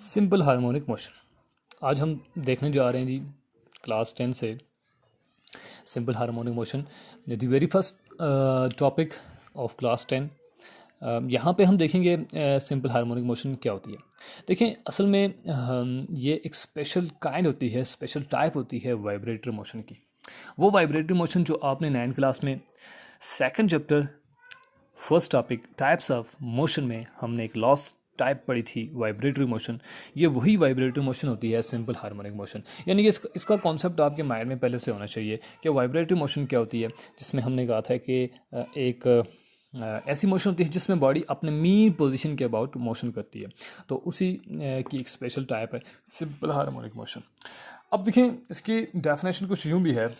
Simple harmonic motion आज हम देखने जा रहे हैं जी क्लास 10 से simple harmonic motion the very first topic of class 10। यहाँ पे हम देखेंगे सिंपल हार्मोनिक मोशन क्या होती है। देखें असल में ये एक स्पेशल काइंड होती है, स्पेशल टाइप होती है वाइब्रेटरी मोशन की। वो वाइब्रेटरी मोशन जो आपने 9th क्लास में second chapter first topic types of motion में हमने एक लॉस्ट टाइप पढ़ी थी वाइब्रेटरी मोशन। ये वही वाइब्रेटरी मोशन होती है सिंपल हार्मोनिक मोशन। यानी कि इसका कॉन्सेप्ट आपके माइंड में पहले से होना चाहिए कि वाइब्रेटरी मोशन क्या होती है, जिसमें हमने कहा था कि एक ऐसी मोशन होती है जिसमें बॉडी अपने मीन पोजीशन के अबाउट मोशन करती है। तो उसी की एक स्पेशल टाइप है सिंपल हार्मोनिक मोशन। अब देखें इसकी डेफिनेशन कुछ यूँ भी है।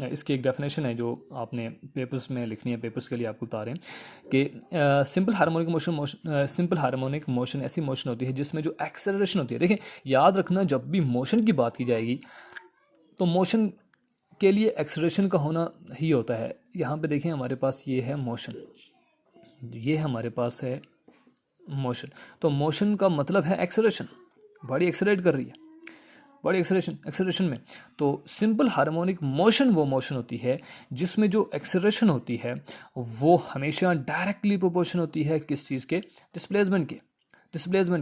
इसकी एक डेफिनेशन है जो आपने पेपर्स में लिखनी है, पेपर्स के लिए आपको बता रहे हैं कि सिंपल हार्मोनिक मोशन ऐसी मोशन होती है जिसमें जो एक्सेलरेशन होती है। देखें याद रखना, जब भी मोशन की बात की जाएगी तो मोशन के लिए एक्सेलरेशन का होना ही होता है। यहाँ पे देखें हमारे पास ये है मोशन, ये हमारे पास है मोशन। तो मोशन का मतलब है एक्सेलरेशन, बॉडी एक्सेलरेट कर रही है, बॉडी एक्सेलरेशन में। तो सिंपल हार्मोनिक मोशन वो मोशन होती है जिसमें जो एक्सेलरेशन होती है वो हमेशा डायरेक्टली प्रोपोर्शन होती है किस चीज़ के, डिस्प्लेसमेंट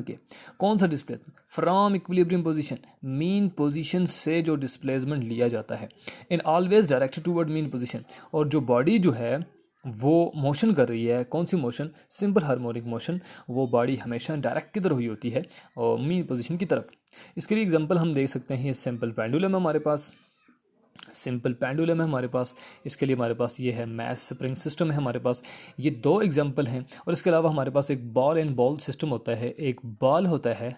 के। कौन सा displacement? From equilibrium position, mean position से जो डिस्प्लेसमेंट लिया जाता है, in always directed toward mean position. और जो बॉडी जो है वो मोशन कर रही है, कौन सी मोशन? Simple harmonic motion. वो बॉडी हमेशा डायरेक्ट किधर हुई होती है? और मीन पोजीशन की तरफ। इसके लिए एग्जांपल हम देख सकते हैं, सिंपल पेंडुलम है हमारे पास, इसके लिए हमारे पास ये है मैस स्प्रिंग सिस्टम है हमारे पास। ये दो एग्जांपल हैं। और इसके अलावा हमारे पास एक बॉल एंड बॉल सिस्टम होता है, एक बॉल होता है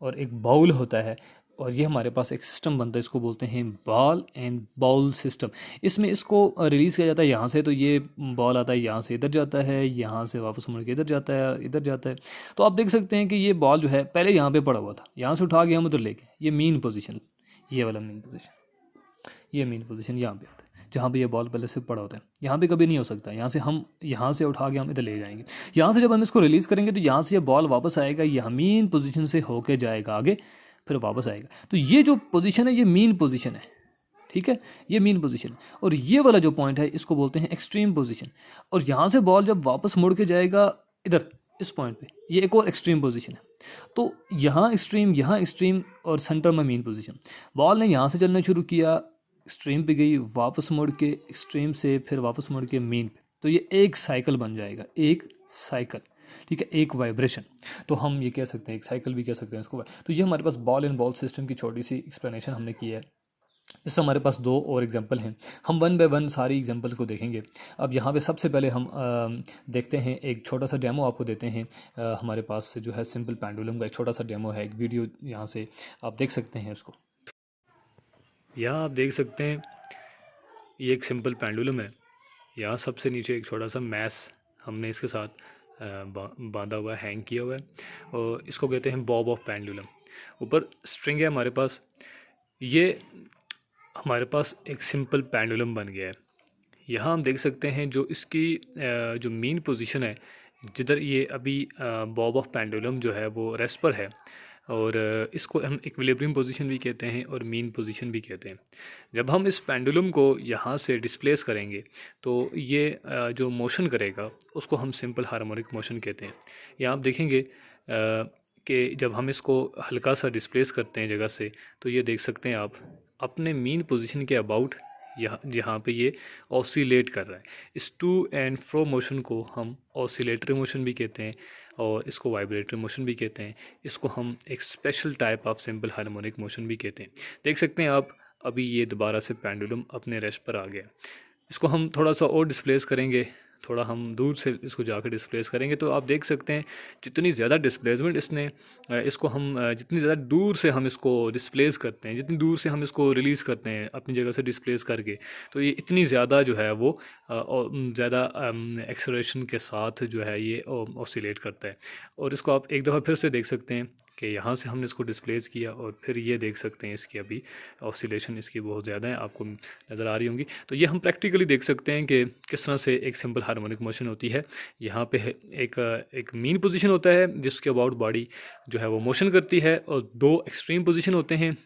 और एक बाउल होता है। और ये हमारे पास एक सिस्टम बनता है, इसको बोलते हैं बॉल एंड बाउल सिस्टम। इसमें इसको रिलीज़ किया जाता है यहाँ से, तो ये बॉल आता है यहाँ से इधर जाता है, यहाँ से वापस मुड़ के इधर जाता है, इधर जाता है। तो आप देख सकते हैं कि ये बॉल जो है पहले यहाँ पे पड़ा हुआ था, यहाँ से उठा के हम उधर लेके, ये मीन पोजीशन, ये वाला मीन पोजीशन, ये मीन पोजीशन यहाँ पे आता है जहाँ पे ये बॉल पहले से पड़ा होता है। यहाँ पे कभी नहीं हो सकता, यहाँ से उठा के हम इधर ले जाएंगे। यहाँ से जब हम इसको रिलीज़ करेंगे तो यहाँ से ये बॉल वापस आएगा, यहाँ मीन पोजीशन से होके जाएगा आगे, फिर वापस आएगा। तो ये जो पोजीशन है ये मीन पोजीशन है, ठीक है, ये मीन पोजीशन। और ये वाला जो पॉइंट है इसको बोलते हैं एक्सट्रीम पोजीशन। और यहाँ से बॉल जब वापस मुड़ के जाएगा इधर इस पॉइंट पे, ये एक और एक्सट्रीम पोजीशन है। तो यहाँ एक्सट्रीम और सेंटर में मीन पोजीशन। बॉल ने यहाँ से चलना शुरू किया, एक्सट्रीम पे गई, वापस मुड़ के एक्सट्रीम से फिर वापस मुड़ के मीन पे। तो ये एक साइकिल बन जाएगा, एक साइकिल, ठीक है, एक वाइब्रेशन। तो हम ये कह सकते हैं, एक साइकिल भी कह सकते हैं इसको। तो ये हमारे पास बॉल एंड बॉल सिस्टम की छोटी सी एक्सप्लेनेशन हमने की है। इससे हमारे पास दो और एग्जांपल हैं, हम वन बाय वन सारी एग्जांपल को देखेंगे। अब यहाँ पे सबसे पहले हम देखते हैं, एक छोटा सा डेमो आपको देते हैं। हमारे पास जो है सिंपल पेंडुलम का एक छोटा सा डेमो है, एक वीडियो यहाँ से आप देख सकते हैं उसको। यहाँ आप देख सकते हैं ये एक सिंपल पेंडुलम है। यहाँ सबसे नीचे एक छोटा सा मैस हमने इसके साथ बांधा हुआ है, हैंग किया हुआ है, और इसको कहते हैं बॉब ऑफ पेंडुलम। ऊपर स्ट्रिंग है हमारे पास। ये हमारे पास एक सिंपल पेंडुलम बन गया है। यहाँ हम देख सकते हैं जो इसकी जो मीन पोजीशन है, जिधर ये अभी बॉब ऑफ पेंडुलम जो है वो रेस्ट पर है, और इसको हम इक्विलिब्रियम पोजीशन भी कहते हैं और मीन पोजीशन भी कहते हैं। जब हम इस पेंडुलम को यहाँ से डिस्प्लेस करेंगे तो ये जो मोशन करेगा उसको हम सिंपल हार्मोनिक मोशन कहते हैं। यहाँ आप देखेंगे कि जब हम इसको हल्का सा डिस्प्लेस करते हैं जगह से, तो ये देख सकते हैं आप अपने मीन पोजीशन के अबाउट यहाँ पे ये ऑसिलेट कर रहा है। इस टू एंड फ्रो मोशन को हम ऑसिलेटरी मोशन भी कहते हैं और इसको वाइब्रेटरी मोशन भी कहते हैं। इसको हम एक special type of simple harmonic motion भी कहते हैं। देख सकते हैं आप अभी ये दोबारा से पेंडुलम अपने रेस्ट पर आ गया। इसको हम थोड़ा सा और डिस्प्लेस करेंगे, थोड़ा हम दूर से इसको जाकर डिस्प्लेस करेंगे, तो आप देख सकते हैं जितनी ज़्यादा डिस्प्लेसमेंट इसने, इसको हम जितनी ज़्यादा दूर से हम इसको डिस्प्लेस करते हैं, जितनी दूर से हम इसको रिलीज़ करते हैं अपनी जगह से डिस्प्लेस करके, तो ये इतनी ज़्यादा जो है वो ज़्यादा एक्सेलरेशन के साथ जो है ये ऑसिलेट करता है। और इसको आप एक दफ़ा फिर से देख सकते हैं, कि यहाँ से हमने इसको डिस्प्लेस किया और फिर ये देख सकते हैं इसकी अभी ऑसिलेशन इसकी बहुत ज़्यादा है, आपको नज़र आ रही होंगी। तो ये हम प्रैक्टिकली देख सकते हैं कि किस तरह से एक सिंपल हार्मोनिक मोशन होती है। यहाँ पे एक मीन पोजीशन होता है जिसके अबाउट बॉडी जो है वो मोशन करती है, और दो एक्सट्रीम पोजीशन होते हैं।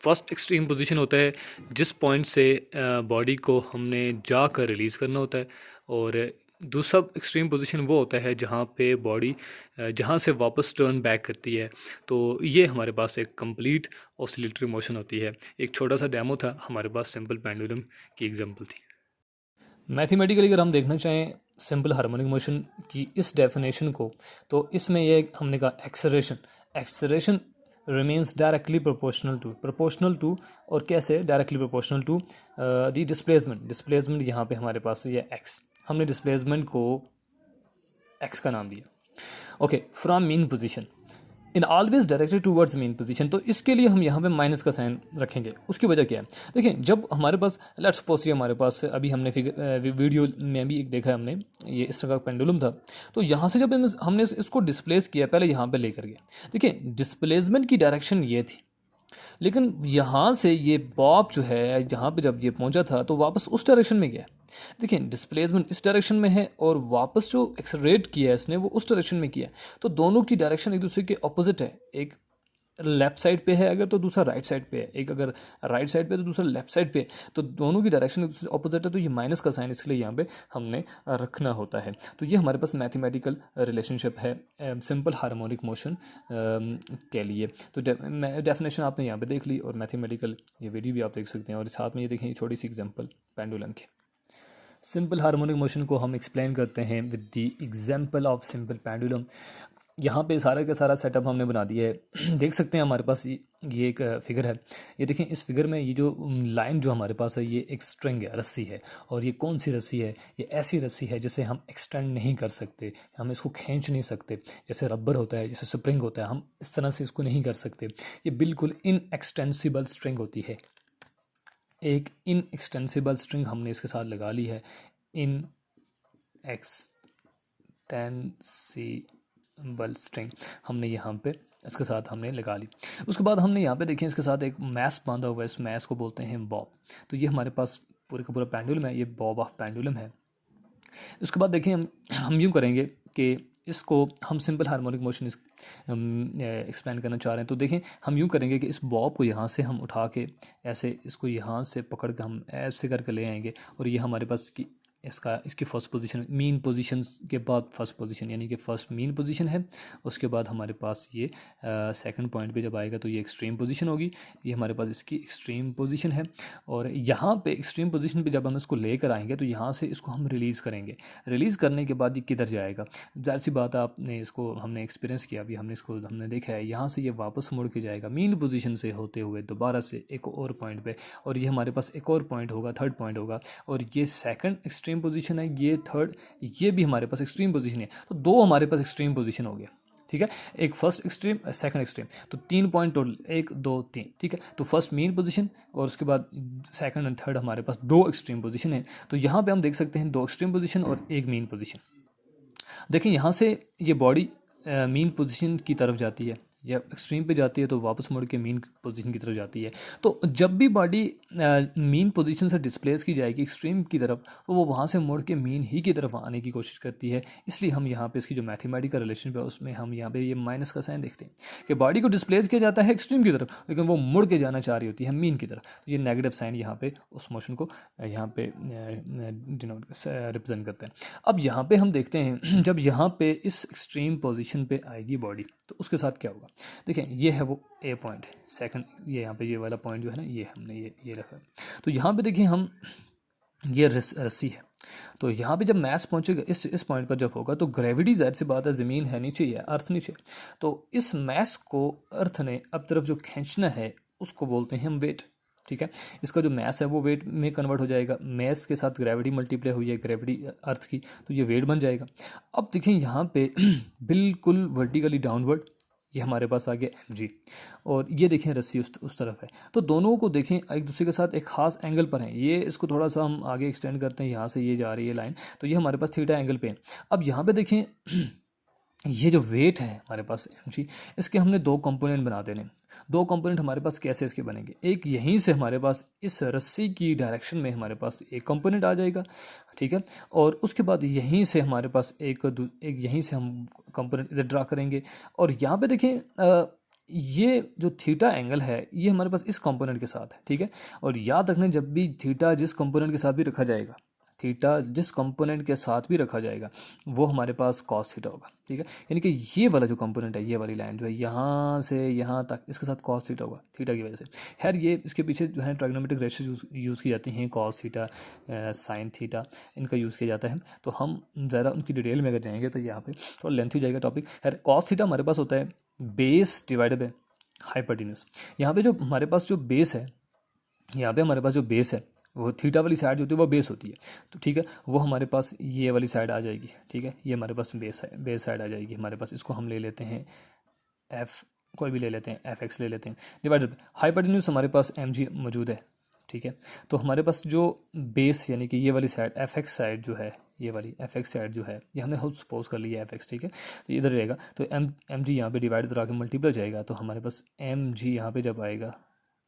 फर्स्ट एक्सट्रीम पोजीशन होता है जिस पॉइंट से बॉडी को हमने जाकर रिलीज़ करना होता है, और दूसरा एक्सट्रीम पोजीशन वो होता है जहाँ पे बॉडी जहाँ से वापस टर्न बैक करती है। तो ये हमारे पास एक कंप्लीट ऑसिलेटरी मोशन होती है। एक छोटा सा डेमो था हमारे पास सिंपल पेंडुलम की एग्जांपल थी। मैथमेटिकली अगर हम देखना चाहें सिंपल हार्मोनिक मोशन की इस डेफिनेशन को, तो इसमें ये हमने कहा acceleration remains directly proportional to और कैसे directly proportional to the displacement यहाँ पे हमारे पास ये एक्स, हमने डिस्प्लेसमेंट को एक्स का नाम दिया। Okay, from mean position in always directed towards mean position. तो इसके लिए हम यहाँ पे माइनस का साइन रखेंगे। उसकी वजह क्या है, देखिए जब हमारे पास लेट्स सपोज हमारे पास अभी हमने वीडियो में भी एक देखा है हमने, ये इस तरह का पेंडुलम था। तो यहाँ से जब हमने इसको डिस्प्लेस किया, पहले यहाँ पे लेकर गया, देखिए डिस्प्लेसमेंट की डायरेक्शन ये थी, लेकिन यहाँ से ये बॉब जो है जहाँ पे जब ये पहुँचा था तो वापस उस डायरेक्शन में गया। देखिए डिस्प्लेसमेंट इस डायरेक्शन में है और वापस जो एक्सेलरेट किया है इसने वो उस डायरेक्शन में किया। तो दोनों की डायरेक्शन एक दूसरे के ऑपोजिट है, एक लेफ्ट साइड पे है अगर तो दूसरा राइट साइड पे है, एक अगर राइट साइड पे तो दूसरा लेफ्ट साइड पे, तो दोनों की डायरेक्शन एक दूसरे ऑपोजिट है। तो ये माइनस का साइन इसलिए यहाँ पे हमने रखना होता है। तो ये हमारे पास मैथमेटिकल रिलेशनशिप है सिंपल हार्मोनिक मोशन के लिए। तो डेफिनेशन आपने यहाँ पे देख ली और मैथमेटिकल ये वीडियो भी आप देख सकते हैं, और साथ में ये देखें छोटी सी एग्जाम्पल पेंडुलम की। सिंपल हार्मोनिक मोशन को हम एक्सप्लेन करते हैं with the example of simple pendulum. यहाँ पे सारा का सारा सेटअप हमने बना दिया है। देख सकते हैं हमारे पास ये एक फिगर है। ये देखें इस फिगर में ये जो लाइन जो हमारे पास है ये एक स्ट्रिंग है, रस्सी है। और ये कौन सी रस्सी है, ये ऐसी रस्सी है जिसे हम एक्सटेंड नहीं कर सकते, हम इसको खींच नहीं सकते। जैसे रबर होता है, जैसे स्प्रिंग होता है, हम इस तरह से इसको नहीं कर सकते। ये बिल्कुल इनएक्सटेंसिबल स्ट्रिंग होती है। एक इनएक्सटेंसिबल स्ट्रिंग हमने इसके साथ लगा ली है, इनएक्सटेंसिबल स्ट्रिंग हमने यहाँ पे इसके साथ हमने लगा ली। उसके बाद हमने यहाँ पे देखें इसके साथ एक मैस बांधा हुआ है, इस मैस को बोलते हैं बॉब। तो ये हमारे पास पूरे का पूरा पेंडुलम है, ये बॉब ऑफ पेंडुलम है। उसके बाद देखें हम यूँ करेंगे कि इसको हम सिंपल हार्मोनिक मोशन एक्सप्लेन करना चाह रहे हैं। तो देखें हम यूँ करेंगे कि इस बॉब को यहाँ से हम उठा के ऐसे इसको यहाँ से पकड़ के हम ऐसे करके ले आएंगे, और ये हमारे पास इसकी फर्स्ट पोजीशन, मीन पोजीशन के बाद फर्स्ट पोजीशन, यानी कि फर्स्ट मीन पोजीशन है। उसके बाद हमारे पास ये सेकंड पॉइंट पे जब आएगा तो ये एक्सट्रीम पोजीशन होगी। ये हमारे पास इसकी एक्सट्रीम पोजीशन है, और यहाँ पे एक्सट्रीम पोजीशन पे जब हम इसको लेकर आएंगे तो यहाँ से इसको हम रिलीज़ करेंगे। रिलीज़ करने के बाद ये किधर जाएगा, ज़ाहिर सी बात है आपने इसको हमने एक्सपीरियंस किया, अभी हमने देखा है, यहाँ से ये वापस मुड़ के जाएगा मीन पोजीशन से होते हुए दोबारा से एक और पॉइंट पे, और ये हमारे पास एक और पॉइंट होगा, थर्ड पॉइंट होगा, और ये सेकंड एक्सट्रीम पोजीशन है, ये थर्ड, ये भी हमारे पास एक्सट्रीम पोजीशन है। तो दो हमारे पास एक्सट्रीम पोजीशन हो गया, ठीक है। एक फर्स्ट एक्सट्रीम, सेकंड एक्सट्रीम, तो 3 पॉइंट टोटल, 1 2 3, ठीक है। तो फर्स्ट मीन पोजीशन और उसके बाद सेकंड एंड थर्ड हमारे पास 2 एक्सट्रीम पोजीशन है। तो यहाँ पे हम देख सकते हैं 2 एक्सट्रीम पोजीशन और 1 मीन पोजीशन। देखिए यहाँ से ये बॉडी मीन पोजीशन की तरफ जाती है, या एक्सट्रीम पे जाती है तो वापस मुड़ के मीन पोजीशन की तरफ जाती है। तो जब भी बॉडी मीन पोजीशन से डिस्प्लेस की जाएगी एक्सट्रीम की तरफ, तो वो वहाँ से मुड़ के मीन ही की तरफ आने की कोशिश करती है। इसलिए हम यहाँ पे इसकी जो मैथमेटिकल रिलेशन है उसमें हम यहाँ पे ये माइनस का साइन देखते हैं कि बॉडी को डिस्प्लेस किया जाता है एक्सट्रीम की तरफ, लेकिन वो मुड़ के जाना चाह रही होती है मीन की तरफ। तो ये नेगेटिव साइन यहाँ पे उस मोशन को यहाँ पे डिनोट रिप्रेजेंट करते हैं। अब यहाँ पे हम देखते हैं जब यहाँ पे इस एक्सट्रीम पोजीशन पे आएगी बॉडी तो उसके साथ क्या होगा। देखिए ये है वो ए पॉइंट, सेकंड ये यहाँ पे ये वाला पॉइंट जो है ना, ये हमने ये रखा। तो यहाँ पे देखिए हम ये रस्सी है, तो यहाँ पे जब मैस पहुँचेगा इस पॉइंट पर जब होगा तो ग्रेविटी ज़ाहिर सी बात है, ज़मीन है नीचे या अर्थ नीचे, तो इस मैस को अर्थ ने अब तरफ जो खींचना है उसको बोलते हैं हम वेट, ठीक है। इसका जो मैस है वो वेट में कन्वर्ट हो जाएगा, मैस के साथ ग्रेविटी मल्टीप्लाई हुई है ग्रेविटी अर्थ की, तो ये वेट बन जाएगा। अब देखें यहाँ पे बिल्कुल वर्टिकली डाउनवर्ड ये हमारे पास आ गया mg, और ये देखें रस्सी उस तरफ है। तो दोनों को देखें एक दूसरे के साथ एक खास एंगल पर है। ये इसको थोड़ा सा हम आगे एक्सटेंड करते हैं, यहाँ से ये जा रही है लाइन, तो ये हमारे पास थीटा एंगल पे है। अब यहाँ पे देखें ये जो वेट है हमारे पास mg, इसके हमने दो कंपोनेंट बना देने। दो कंपोनेंट हमारे पास कैसे इसके बनेंगे, एक यहीं से हमारे पास इस रस्सी की डायरेक्शन में हमारे पास एक कंपोनेंट आ जाएगा, ठीक है, और उसके बाद यहीं से हमारे पास एक यहीं से हम कंपोनेंट इधर ड्रा करेंगे। और यहाँ पे देखें ये जो थीटा एंगल है ये हमारे पास इस कंपोनेंट के साथ है, ठीक है। और याद रखना जब भी थीटा जिस कंपोनेंट के साथ भी रखा जाएगा, थीटा जिस कंपोनेंट के साथ भी रखा जाएगा वो हमारे पास कॉस थीटा होगा, ठीक है। यानी कि ये वाला जो कंपोनेंट है, ये वाली लाइन जो है यहाँ से यहाँ तक, इसके साथ कॉस थीटा होगा, थीटा की वजह से। खैर ये इसके पीछे जो है ट्राइगोनोमेट्रिक रेशियो यूज़ की जाती हैं, कॉस थीटा, साइन थीटा, इनका यूज़ किया जाता है। तो हम ज़रा उनकी डिटेल में अगर जाएंगे तो यहाँ पे थोड़ा लेंथ हो जाएगा टॉपिक। खैर कॉस थीटा हमारे पास होता है बेस डिवाइडेड बाय हाइपोटेन्यूज। यहाँ पे जो हमारे पास जो बेस है, यहाँ पे हमारे पास जो बेस है वो थीटा वाली साइड जो होती है वो बेस होती है, तो ठीक है, वो हमारे पास ये वाली साइड आ जाएगी, ठीक है, ये हमारे पास बेस है, बेस साइड आ जाएगी हमारे पास। इसको हम ले लेते हैं एफ, कोई भी ले लेते हैं, एफ एक्स ले लेते हैं, डिवाइडेड हाइपोटेन्यूज हमारे पास एम जी मौजूद है, ठीक है। तो हमारे पास जो बेस यानी कि ये वाली साइड एफ एक्स साइड जो है, ये वाली एफ एक्स साइड जो है, ये हमने खुद सपोज कर लिया एफ एक्स, ठीक है, तो इधर रहेगा। तो एम जी यहाँ पे डिवाइड करा के मल्टीप्लाई जाएगा, तो हमारे पास एम जी यहाँ पे जब आएगा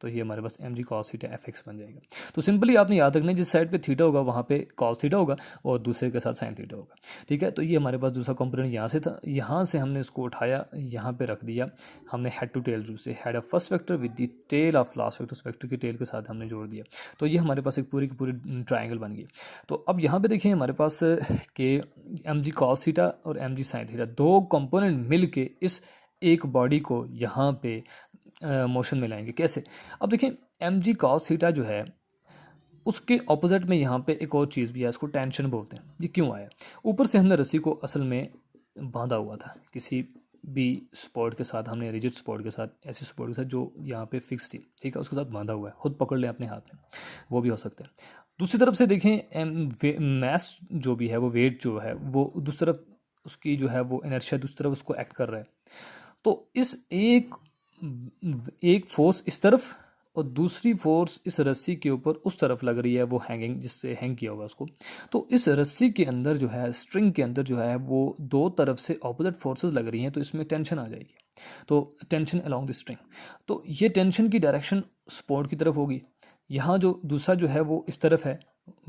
तो ये हमारे पास M G cos theta F X बन जाएगा। तो सिंपली आपने याद रखना है जिस साइड पे थीटा होगा वहाँ पे कॉस थीटा होगा और दूसरे के साथ साइन थीटा होगा, ठीक है। तो ये हमारे पास दूसरा कंपोनेंट यहाँ से था, यहाँ से हमने इसको उठाया, यहाँ पे रख दिया, हमने हेड टू टेल रूल से head of first vector with the tail of last vector, उस वेक्टर की टेल के साथ हमने जोड़ दिया। तो ये हमारे पास एक पूरी की पूरी ट्राइंगल बन गई। तो अब यहाँ पे देखिए हमारे पास के एम जी कॉस थीटा और एम जी साइन थीटा दो कंपोनेंट मिल के इस एक बॉडी को यहाँ पे मोशन में लाएंगे। कैसे, अब देखिए एम जी कॉस थीटा जो है उसके ऑपोजिट में यहाँ पे एक और चीज़ भी है, इसको टेंशन बोलते हैं। ये क्यों आया, ऊपर से हमने रस्सी को असल में बांधा हुआ था किसी भी सपोर्ट के साथ, हमने रिजिड सपोर्ट के साथ, ऐसी सपोर्ट के साथ जो यहाँ पे फिक्स थी, ठीक है, उसके साथ बांधा हुआ है, खुद पकड़ लें अपने हाथ में, वो भी हो सकता है। दूसरी तरफ से देखें मैस जो भी है वो वेट जो है वो दूसरी तरफ उसकी जो है वो इनर्शिया दूसरी तरफ उसको एक्ट कर रहा है। तो इस एक फोर्स इस तरफ और दूसरी फोर्स इस रस्सी के ऊपर उस तरफ लग रही है, वो हैंगिंग जिससे हैंग किया हुआ उसको। तो इस रस्सी के अंदर जो है, स्ट्रिंग के अंदर जो है वो दो तरफ से ऑपोजिट फोर्सेस लग रही हैं, तो इसमें टेंशन आ जाएगी। तो टेंशन अलोंग द स्ट्रिंग, तो ये टेंशन की डायरेक्शन सपोर्ट की तरफ होगी। यहाँ जो दूसरा जो है वो इस तरफ है,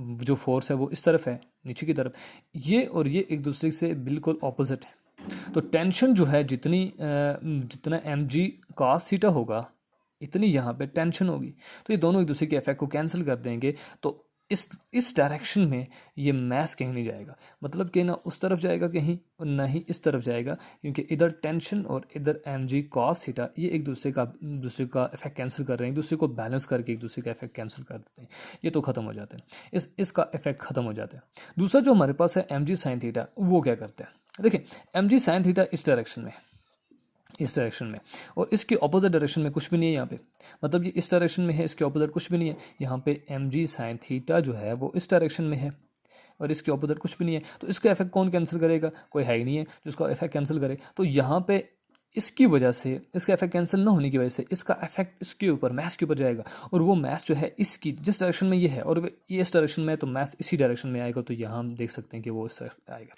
जो फोर्स है वो इस तरफ है नीचे की तरफ, ये और ये एक दूसरे से बिल्कुल ऑपोजिट है। तो टेंशन जो है जितना एम जी कॉस थीटा होगा इतनी यहाँ पे टेंशन होगी, तो ये दोनों एक दूसरे के इफेक्ट को कैंसिल कर देंगे। तो इस डायरेक्शन में ये मैस कहीं नहीं जाएगा, मतलब कि ना उस तरफ जाएगा कहीं और ना ही इस तरफ जाएगा, क्योंकि इधर टेंशन और इधर एम जी कॉस थीटा ये एक दूसरे का इफेक्ट कैंसिल कर रहे हैं, एक दूसरे को बैलेंस करके एक दूसरे का इफेक्ट कैंसिल कर देते हैं, ये तो खत्म हो जाते हैं, इसका इफेक्ट खत्म हो जाता है। दूसरा जो हमारे पास है एम जी साइन थीटा, वो क्या करते हैं, देखिए एम जी साइन थीटा इस डायरेक्शन में, इस डायरेक्शन में, और इसके ऑपोजिट डायरेक्शन में कुछ भी नहीं है यहाँ पे, मतलब ये इस डायरेक्शन में है, इसके ऑपोजिट कुछ भी नहीं है। यहाँ पे एम जी साइन थीटा जो है वो इस डायरेक्शन में है और इसके ऑपोजिट कुछ भी नहीं है, तो इसका इफेक्ट कौन कैंसिल करेगा, कोई है ही नहीं है जिसका इफेक्ट कैंसिल करे। तो यहाँ पे इसकी वजह से, इसका इफेक्ट कैंसिल ना होने की वजह से इसका इफेक्ट इसके ऊपर मैथ के ऊपर जाएगा, और वो मैथ जो है इसकी जिस डायरेक्शन में ये है और ये इस डायरेक्शन में है, तो मैथ इसी डायरेक्शन में आएगा। तो यहाँ हम देख सकते हैं कि वो इस तरफ आएगा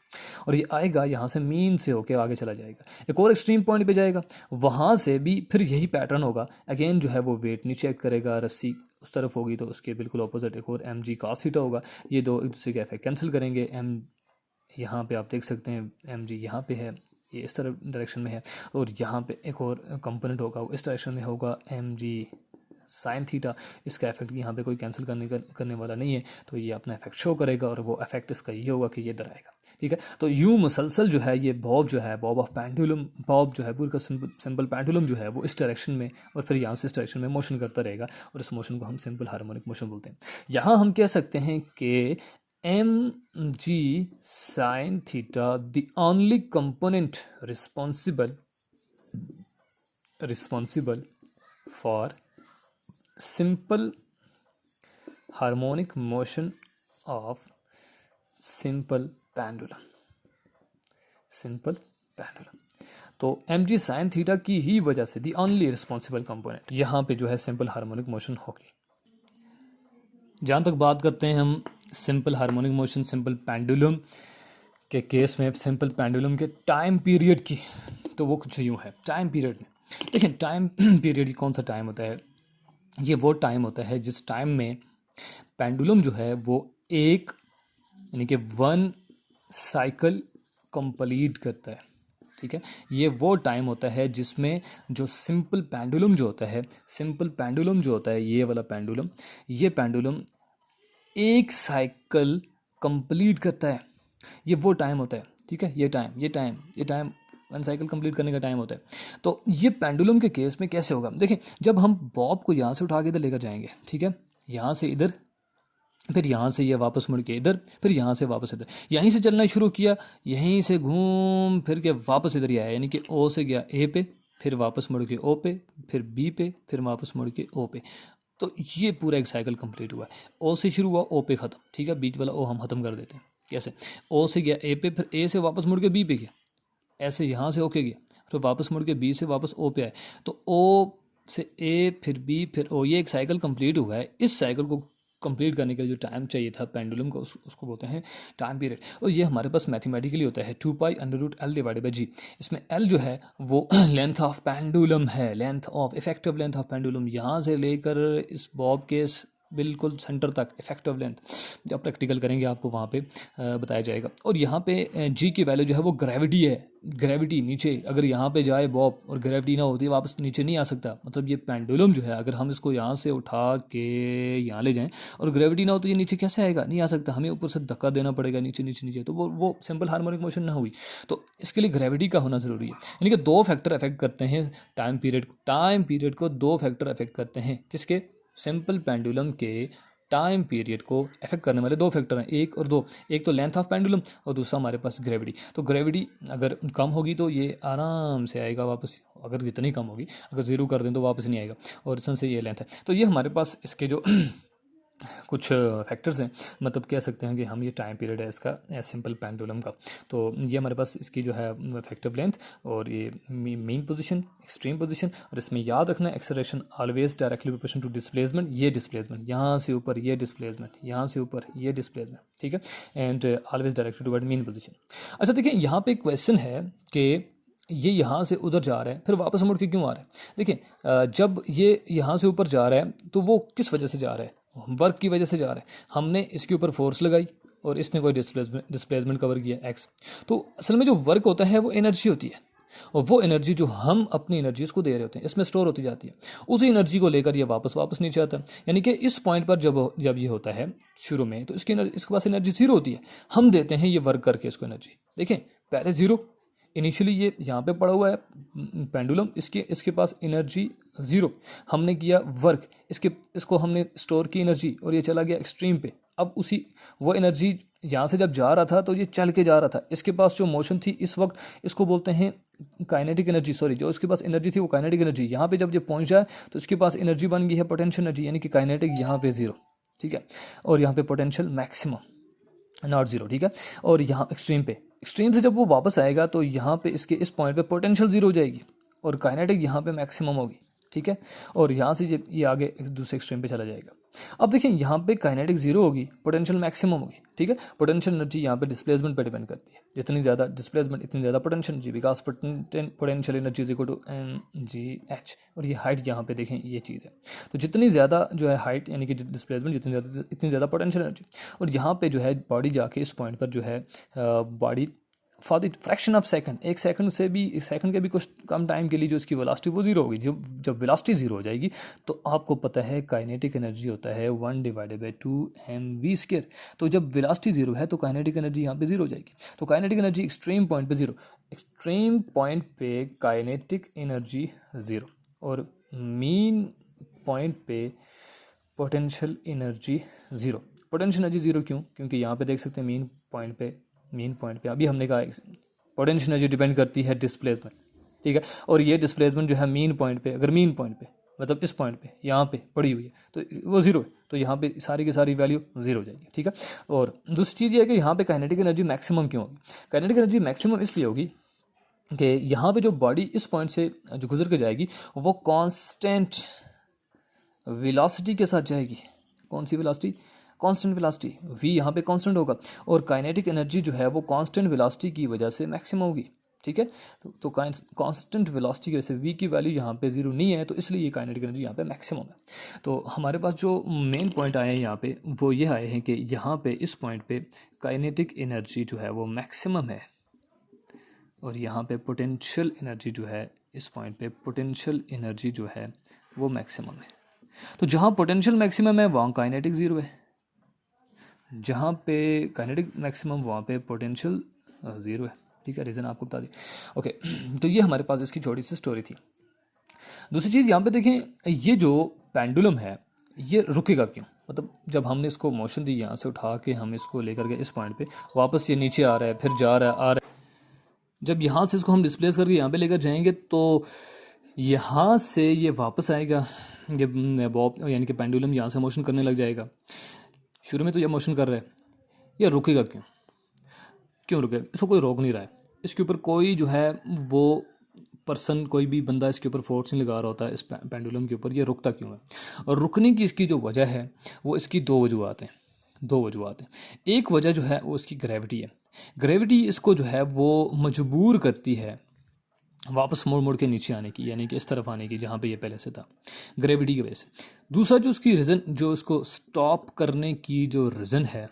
और ये आएगा यहाँ से मीन से होके आगे चला जाएगा, एक और एक्सट्रीम पॉइंट पे जाएगा, वहाँ से भी फिर यही पैटर्न होगा। अगेन जो है वो वेट नीचे एक्ट करेगा, रस्सी उस तरफ होगी तो उसके बिल्कुल ऑपोजिट एक और एम जी कॉस थीटा होगा, ये दो एक दूसरे का इफेक्ट कैंसिल करेंगे। एम यहाँ पे आप देख सकते हैं एम जी यहाँ पे है, ये इस तरफ डायरेक्शन में है, और यहाँ पे एक और कंपोनेंट होगा वो इस डायरेक्शन में होगा एम जी साइन थीटा, इसका इफेक्ट यहाँ पे कोई कैंसिल करने वाला नहीं है, तो ये अपना इफेक्ट शो करेगा और वो इफेक्ट इसका ये होगा कि ये इधर आएगा, ठीक है। तो यूँ मुसलसल जो है ये बॉब जो है, बॉब ऑफ पेंडुलम, बॉब जो है पूरा का सिंपल पेंडुलम जो है वो इस डायरेक्शन में और फिर यहाँ से इस डायरेक्शन में मोशन करता रहेगा, और इस मोशन को हम सिंपल हार्मोनिक मोशन बोलते हैं। यहाँ हम कह सकते हैं कि m g sine theta the only component responsible for simple harmonic motion of simple pendulum, तो एम जी साइन थीटा की ही वजह से दी ओनली रिस्पॉन्सिबल कंपोनेंट यहाँ पे जो है सिंपल हार्मोनिक मोशन होगी। जहाँ तक बात करते हैं हम simple harmonic motion, simple pendulum के केस में सिंपल पेंडुलम के टाइम पीरियड की, तो वो कुछ यूँ है। टाइम पीरियड में देखिए, टाइम पीरियड कौन सा टाइम होता है? ये वो टाइम होता है जिस टाइम में पेंडुलम जो है वो एक यानी कि 1 साइकिल कंप्लीट करता है। ठीक है, ये वो टाइम होता है जिसमें जो सिंपल पेंडुलम जो होता है, सिंपल पेंडुलम जो होता है, ये वाला पेंडुलम, ये पेंडुलम एक साइकिल कंप्लीट करता है। ये वो टाइम होता है। ठीक है, ये टाइम 1 साइकिल कंप्लीट करने का टाइम होता है। तो ये पेंडुलम के केस में कैसे होगा? देखिए, जब हम बॉब को यहाँ से उठा के इधर लेकर जाएंगे, ठीक है, यहाँ से इधर, फिर यहाँ से ये वापस मुड़ के इधर, फिर यहाँ से वापस इधर, यहीं से चलना शुरू किया, यहीं से घूम फिर के वापस इधर ही आया, यानी कि ओ से गया ए पे, फिर वापस मुड़ के ओ पे, फिर बी पे, फिर वापस मुड़ के ओ पे। तो ये पूरा एक साइकिल कंप्लीट हुआ है। ओ से शुरू हुआ, ओ पे ख़त्म। ठीक है, बीच वाला ओ हम ख़त्म कर देते हैं। कैसे? ओ से गया ए पे, फिर ए से वापस मुड़ के बी पे गया, ऐसे यहाँ से ओ के गया, फिर वापस मुड़ के बी से वापस ओ पे आए। तो ओ से ए, फिर बी, फिर ओ, ये एक साइकिल कंप्लीट हुआ है। इस साइकिल को कंप्लीट करने के लिए जो टाइम चाहिए था पेंडुलम को, उसको बोलते हैं टाइम पीरियड। और ये हमारे पास मैथमेटिकली होता है 2π√L/g। इसमें L जो है वो लेंथ ऑफ पेंडुलम है, length of effective length of pendulum, यहाँ से लेकर इस बॉब के बिल्कुल सेंटर तक इफेक्टिव लेंथ। जब प्रैक्टिकल करेंगे आपको वहाँ पे बताया जाएगा। और यहाँ पे जी की वैल्यू जो है वो ग्रेविटी है। ग्रेविटी नीचे अगर यहाँ पे जाए बॉब और ग्रेविटी ना होती वापस नीचे नहीं आ सकता। मतलब ये पेंडुलम जो है अगर हम इसको यहाँ से उठा के यहाँ ले जाएं और ग्रेविटी ना हो तो ये नीचे कैसे आएगा? नहीं आ सकता, हमें ऊपर से धक्का देना पड़ेगा नीचे नीचे नीचे, तो वो सिंपल हार्मोनिक मोशन ना हुई। तो इसके लिए ग्रेविटी का होना ज़रूरी है। यानी कि 2 फैक्टर अफेक्ट करते हैं टाइम पीरियड को। टाइम पीरियड को 2 फैक्टर अफेक्ट करते हैं। किसके? सिंपल पेंडुलम के टाइम पीरियड को अफेक्ट करने वाले 2 फैक्टर हैं, 1 और 2। एक तो लेंथ ऑफ पेंडुलम और दूसरा हमारे पास ग्रेविटी। तो ग्रेविटी अगर कम होगी तो ये आराम से आएगा वापस, अगर जितनी कम होगी, अगर 0 कर दें तो वापस नहीं आएगा। और सन से ये लेंथ है। तो ये हमारे पास इसके जो कुछ फैक्टर्स हैं, मतलब कह सकते हैं कि हम ये टाइम पीरियड है इसका सिंपल पेंडुलम का। तो ये हमारे पास इसकी जो है इफेक्टिव लेंथ और ये मेन पोजीशन, एक्सट्रीम पोजीशन, और इसमें याद रखना acceleration always directly proportional to displacement. ये डिस्प्लेसमेंट यहाँ से ऊपर, ये डिस्प्लेसमेंट यहाँ से ऊपर, ये डिस्प्लेसमेंट। ठीक है, and always directly toward main position. अच्छा देखिए, यहाँ पे एक क्वेश्चन है कि ये यहाँ से उधर जा रहा है फिर वापस मुड़ के क्यों आ रहा है? देखिए, जब ये यहाँ से ऊपर जा रहा है तो वो किस वजह से जा रहा है? वर्क की वजह से जा रहा है। हमने इसके ऊपर फोर्स लगाई और इसने कोई डिस्प्लेसमेंट कवर किया एक्स। तो असल में जो वर्क होता है वो एनर्जी होती है, और वो एनर्जी जो हम अपनी एनर्जीज को दे रहे होते हैं इसमें स्टोर होती जाती है। उसी एनर्जी को लेकर ये वापस नीचे आता है। यानी कि इस पॉइंट पर जब ये होता है शुरू में, तो इसके पास एनर्जी 0 होती है। हम देते हैं ये वर्क करके इसको एनर्जी। देखें, पहले 0 इनिशियली ये यहाँ पे पड़ा हुआ है पेंडुलम, इसके पास एनर्जी 0। हमने किया वर्क, इसको हमने स्टोर की एनर्जी और ये चला गया एक्सट्रीम पे। अब वो एनर्जी यहाँ से जब जा रहा था तो ये चल के जा रहा था। इसके पास जो मोशन थी इस वक्त, इसको बोलते हैं काइनेटिक एनर्जी। सॉरी, जो इसके पास एनर्जी थी वो काइनेटिक एनर्जी। यहाँ पे जब ये पहुँच जाए तो इसके पास एनर्जी बन गई है पोटेंशियल एनर्जी, यानी कि काइनेटिक यहाँ पे 0। ठीक है, और यहाँ पे पोटेंशियल मैक्सिमम नॉट 0। ठीक है, और यहाँ एक्सट्रीम से जब वो वापस आएगा तो यहाँ पे इसके इस पॉइंट पे पोटेंशियल 0 हो जाएगी और काइनेटिक यहाँ पे मैक्सिमम होगी। ठीक है, और यहाँ से ये आगे दूसरे एक्सट्रीम पे चला जाएगा। अब देखिए, यहाँ पे काइनेटिक 0 होगी, पोटेंशियल मैक्सिमम होगी। ठीक है, पोटेंशियल एनर्जी यहाँ पे डिस्प्लेसमेंट पे डिपेंड करती है। जितनी ज़्यादा डिस्प्लेसमेंट इतनी ज़्यादा potential energy, because potential energy is equal to mgh। और ये हाइट यहाँ पे देखें, ये चीज़ है। तो जितनी ज़्यादा जो है हाइट यानी कि डिस्प्लेसमेंट इतनी ज़्यादा पोटेंशियल एनर्जी। और यहाँ पे जो है बॉडी जाके इस पॉइंट पर जो है body for the fraction of second, एक सेकंड के भी कुछ कम टाइम के लिए जो इसकी वेलोसिटी वो 0 होगी। जब वेलोसिटी 0 हो जाएगी तो आपको पता है काइनेटिक एनर्जी होता है 1/2mv²। तो जब वेलोसिटी 0 है तो काइनेटिक एनर्जी यहाँ पे 0 हो जाएगी। तो काइनेटिक एनर्जी एक्सट्रीम पॉइंट पे 0, एक्सट्रीम पॉइंट पे काइनेटिक एनर्जी 0 और मीन पॉइंट पे पोटेंशियल एनर्जी 0। पोटेंशियल एनर्जी 0 क्यों? क्योंकि यहाँ पे देख सकते हैं मीन पॉइंट पे अभी हमने कहा पोटेंशियल एनर्जी डिपेंड करती है डिस्प्लेसमेंट। ठीक है, और ये डिस्प्लेसमेंट जो है मीन पॉइंट पे, अगर मीन पॉइंट पे मतलब इस पॉइंट पे यहाँ पे पड़ी हुई है तो वो 0 है, तो यहाँ पे सारी की सारी वैल्यू 0 हो जाएगी। ठीक है, और दूसरी चीज़ ये है कि यहाँ पे काइनेटिक एनर्जी मैक्सिमम क्यों होगी? काइनेटिक एनर्जी मैक्सिमम इसलिए होगी कि यहाँ पे जो बॉडी इस पॉइंट से जो गुजर के जाएगी वो कांस्टेंट वेलोसिटी के साथ जाएगी। कौन सी वेलोसिटी? कांस्टेंट वेलोसिटी, v यहाँ पे कांस्टेंट होगा और काइनेटिक एनर्जी जो है वो कांस्टेंट वेलोसिटी की वजह से मैक्सिमम होगी, ठीक है। तो कांस्टेंट वेलोसिटी की वजह से v की वैल्यू यहाँ पे 0 नहीं है, तो इसलिए ये काइनेटिक एनर्जी यहाँ पे मैक्सिमम है। तो हमारे पास जो मेन पॉइंट आए हैं यहाँ पे वो ये आए हैं कि यहाँ पे इस पॉइंट पे काइनेटिक एनर्जी जो है वो मैक्सिमम है और यहाँ पे पोटेंशियल एनर्जी जो है, इस पॉइंट पे पोटेंशियल एनर्जी जो है वो मैक्सिमम है। तो जहाँ पोटेंशियल मैक्सिमम है वहाँ काइनेटिक ज़ीरो है, जहाँ पे काइनेटिक मैक्सिमम वहाँ पे पोटेंशियल ज़ीरो है, ठीक है। रीज़न आपको बता दी, ओके। तो ये हमारे पास इसकी छोटी सी स्टोरी थी। दूसरी चीज़ यहाँ पे देखें, ये जो पेंडुलम है ये रुकेगा क्यों, मतलब जब हमने इसको मोशन दी यहाँ से उठा के हम इसको लेकर गए इस पॉइंट पे, वापस ये नीचे आ रहा है, फिर जा रहा है, आ रहा है, जब यहाँ से इसको हम डिस्प्लेस करके यहाँ पे लेकर जाएंगे तो यहाँ से ये वापस आएगा, जब बॉब यानी कि पेंडुलम यहाँ से मोशन करने लग जाएगा। शुरू में तो ये मोशन कर रहा है, ये रुकेगा क्यों, क्यों रुकेगा, इसको कोई रोक नहीं रहा है, इसके ऊपर कोई जो है वो पर्सन, कोई भी बंदा इसके ऊपर फोर्स नहीं लगा रहा होता है इस पेंडुलम के ऊपर, ये रुकता क्यों है। और रुकने की इसकी जो वजह है वो इसकी दो वजूहत हैं। एक वजह जो है वो इसकी ग्रेविटी है। ग्रेविटी इसको जो है वो मजबूर करती है वापस मोड़ के नीचे आने की, यानी कि इस तरफ आने की जहाँ पे ये पहले से था, ग्रेविटी की वजह से। दूसरा जो उसकी रीज़न, जो इसको स्टॉप करने की जो रीज़न है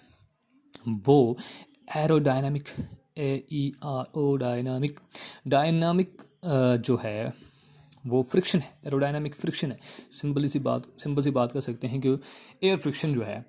वो एरोडायनामिक, डायनामिक जो है वो फ्रिक्शन है, एरोडायनामिक फ्रिक्शन है। सिंपल सी बात कर सकते हैं कि एयर फ्रिक्शन जो है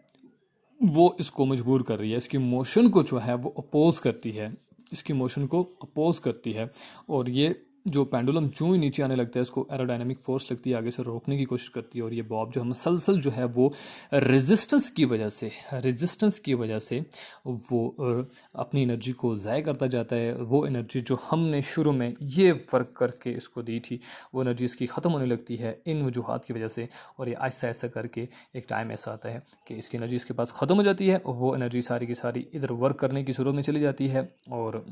वो इसको मजबूर कर रही है, इसकी मोशन को जो है वो अपोज करती है, इसकी मोशन को अपोज करती है। और ये जो पेंडुलम जो ही नीचे आने लगता है इसको एरोडायनामिक फोर्स लगती है, आगे से रोकने की कोशिश करती है। और ये बॉब जो है मसलसल जो है वो रेजिस्टेंस की वजह से वो अपनी एनर्जी को ज़ाय करता जाता है। वो एनर्जी जो हमने शुरू में ये वर्क करके इसको दी थी वो एनर्जी इसकी ख़त्म होने लगती है इन वजूहात की वजह से। और ये आहिस्ता आहिस्ता करके एक टाइम ऐसा आता है कि इसकी एनर्जी इसके पास ख़त्म हो जाती है और वो एनर्जी सारी की सारी इधर वर्क करने की सूरत में चली जाती है और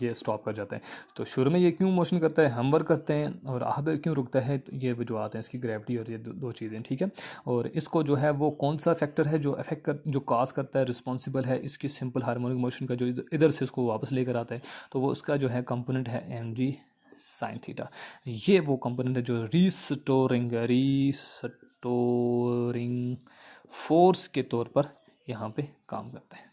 ये स्टॉप कर जाता है। तो शुरू में ये क्यों मोशन करता है, हम वर्क करते हैं, और आखिर क्यों रुकता है, तो ये वजूहात हैं इसकी, ग्रेविटी और ये दो चीज़ें, ठीक है। और इसको जो है वो कौन सा फैक्टर है जो जो काज करता है, रिस्पॉन्सिबल है इसकी सिंपल हार्मोनिक मोशन का, जो इधर से इसको वापस लेकर आता है, तो वो उसका जो है कंपोनेंट है mg sin थीटा। ये वो कंपोनेंट है जो रीस्टोरिंग फोर्स के तौर पर यहाँ पे काम करता है।